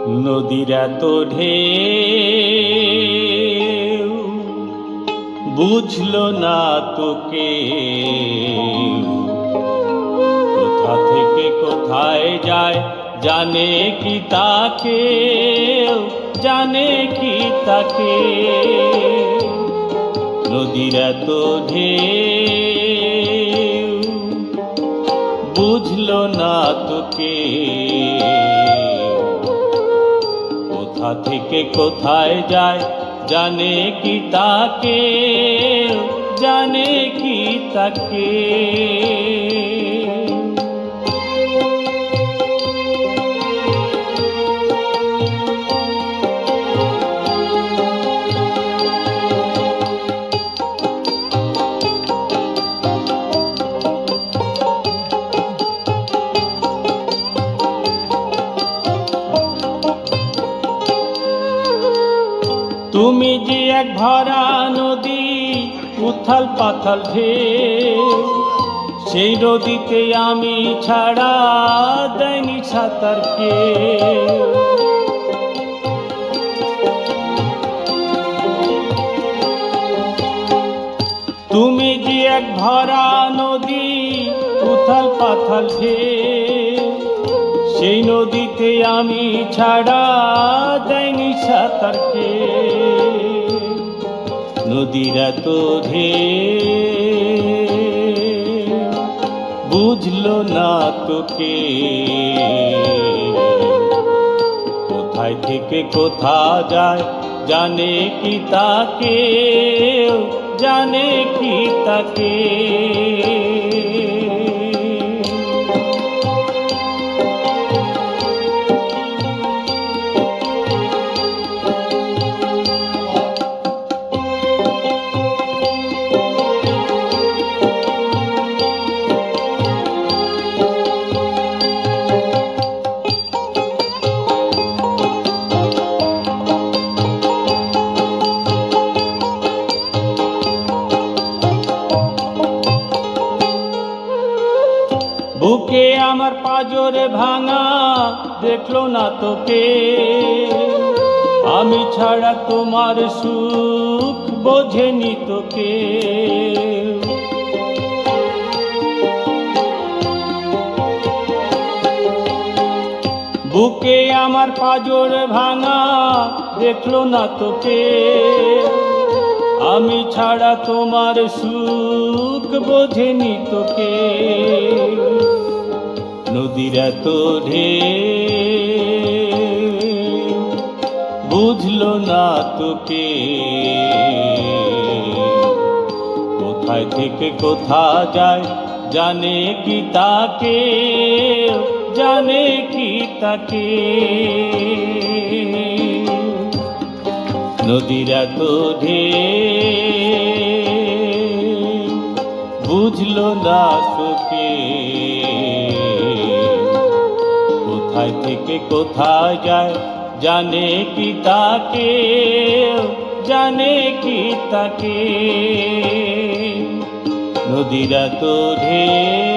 নদীর এত ঢেউ বুঝলো না তোকে, কোথা থেকে কোথায় যায় জানে কি তাকে, জানে কি তাকে। নদীর এত ঢেউ বুঝলো না তোকে, কোথা থেকে কোথায় যায় জানে কি তাকে, জানে কি তাকে। তুমি যে এক ভরা নদী, উথাল পাথাল ঢেউ, সেই নদীতে আমি ছাড়া দেয়নি সাঁতার কেউ। তুমি যে এক ভরা নদী, উথাল পাথাল ঢেউ, সেই নদীতে আমি ছাড়া দেয়নি সাঁতার কেউ। নদীর এত ঢেউ বুঝলো না তোকে, কোথায় থেকে কোথা যায় জানে কি তাকে, জানে কি তাকে। বুকে আমার পাজরে ভাঙা দেখলো না তোকে, আমি ছাড়া তোমার সুখ বোঝেনি তোকে। বুকে আমার পাজরে ভাঙা দেখলো না তোকে, আমি ছাড়া তোমার সুখ বোঝেনি তোকে। নদীর এত ঢেউ বুঝলো না তোকে, কোথায় থেকে কোথা যায় জানে কি তাকে, জানে কি তাকে। নদীর এত ঢেউ বুঝলো না তোকে, কোথায় থেকে কোথায় যায় জানে কি তাকে, জানে কি তাকে। নদীর এত ঢেউ